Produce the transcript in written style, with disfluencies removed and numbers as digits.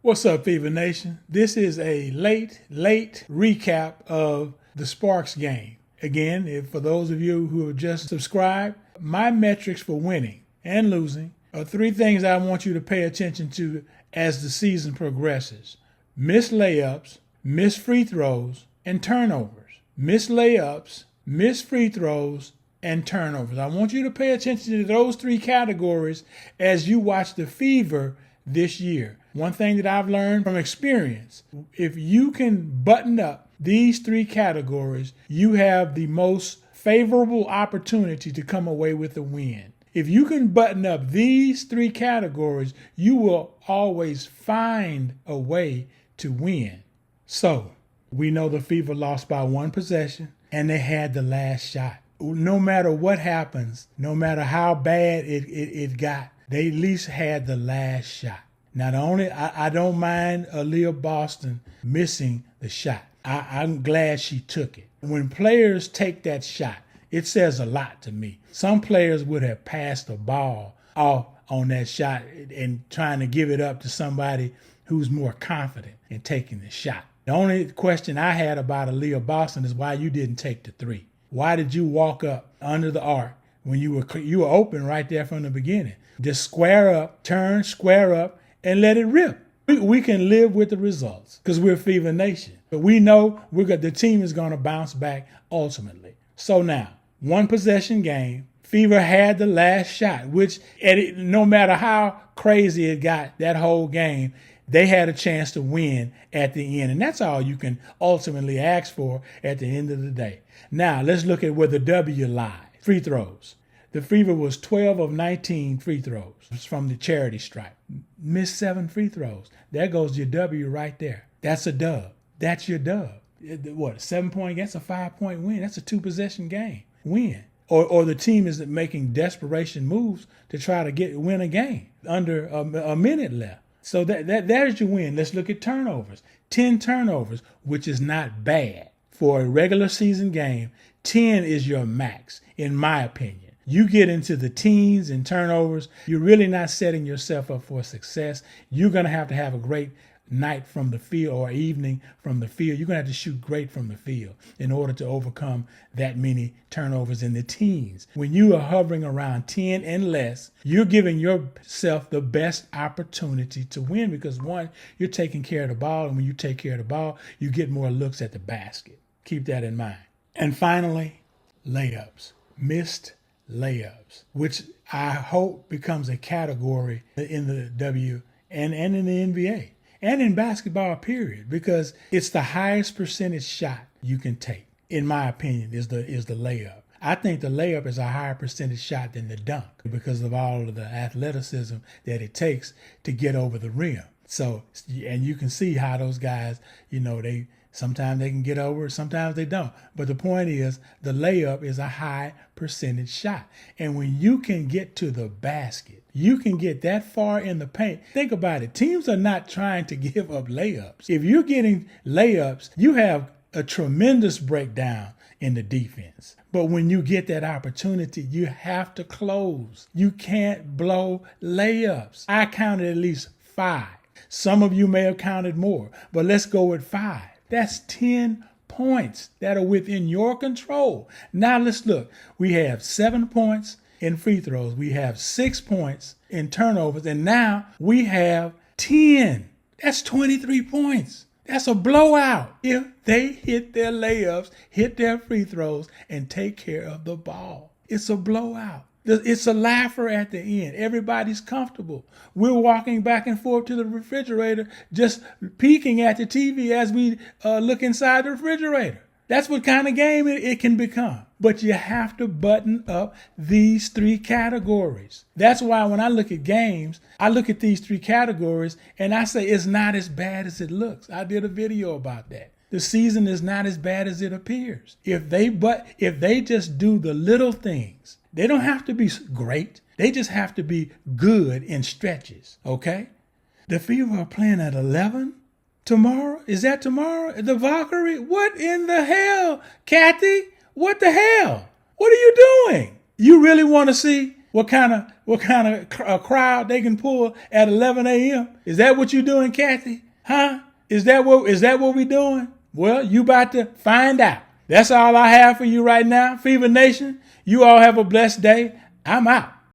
What's up, Fever Nation? This is a late recap of the Sparks game. Again, for those of you who have just subscribed, my metrics for winning and losing are three things I want you to pay attention to as the season progresses. Missed layups, missed free throws, and turnovers. Missed layups, missed free throws, and turnovers. I want you to pay attention to those three categories as you watch the Fever this year. One thing that I've learned from experience, if you can button up these three categories, you have the most favorable opportunity to come away with a win. If you can button up these three categories, you will always find a way to win. So, we know the Fever lost by one possession, and they had the last shot. No matter what happens, no matter how bad it got, they at least had the last shot. Not only, I don't mind Aaliyah Boston missing the shot. I'm glad she took it. When players take that shot, it says a lot to me. Some players would have passed the ball off on that shot and trying to give it up to somebody who's more confident in taking the shot. The only question I had about Aaliyah Boston is why you didn't take the three. Why did you walk up under the arc when you were open right there from the beginning? Just square up, turn, square up, and let it rip. We can live with the results because we're Fever Nation. But we know the team is going to bounce back ultimately. So now, one possession game, Fever had the last shot, which no matter how crazy it got that whole game, they had a chance to win at the end. And that's all you can ultimately ask for at the end of the day. Now, let's look at where the W lies. Free throws. The Fever was 12 of 19 free throws from the charity stripe. Missed 7 free throws. There goes your W right there. That's a dub. That's your dub. What, a 7-point game? That's a 5-point win. That's a 2-possession game. Win. Or the team is making desperation moves to try to win a game under a minute left. So there's your win. Let's look at turnovers. 10 turnovers, which is not bad. For a regular season game, 10 is your max, in my opinion. You get into the teens and turnovers, you're really not setting yourself up for success. You're going to have a great night from the field or evening from the field. You're going to have to shoot great from the field in order to overcome that many turnovers in the teens. When you are hovering around 10 and less, you're giving yourself the best opportunity to win because, one, you're taking care of the ball, and when you take care of the ball, you get more looks at the basket. Keep that in mind. And finally, layups. Missed layups, which I hope becomes a category in the W and in the NBA. And in basketball, period, because it's the highest percentage shot you can take, in my opinion, is the layup. I think the layup is a higher percentage shot than the dunk because of all of the athleticism that it takes to get over the rim. So, and you can see how those guys, sometimes they can get over it, sometimes they don't. But the point is, the layup is a high percentage shot. And when you can get to the basket, you can get that far in the paint. Think about it. Teams are not trying to give up layups. If you're getting layups, you have a tremendous breakdown in the defense. But when you get that opportunity, you have to close. You can't blow layups. I counted at least 5. Some of you may have counted more, but let's go with 5. That's 10 points that are within your control. Now let's look. We have 7 points in free throws. We have 6 points in turnovers. And now we have 10. That's 23 points. That's a blowout. If they hit their layups, hit their free throws, and take care of the ball. It's a blowout. It's a laugher at the end. Everybody's comfortable. We're walking back and forth to the refrigerator, just peeking at the TV as we look inside the refrigerator. That's what kind of game it can become. But you have to button up these 3 categories. That's why when I look at games, I look at these 3 categories and I say it's not as bad as it looks. I did a video about that. The season is not as bad as it appears. If they just do the little things, they don't have to be great. They just have to be good in stretches, okay? The Fever are playing at 11 tomorrow. Is that tomorrow? The Valkyries? What in the hell, Kathy? What the hell? What are you doing? You really want to see what kind of a crowd they can pull at 11 a.m.? Is that what you're doing, Kathy? Huh? Is that what we're doing? Well, you about to find out. That's all I have for you right now. Fever Nation, you all have a blessed day. I'm out.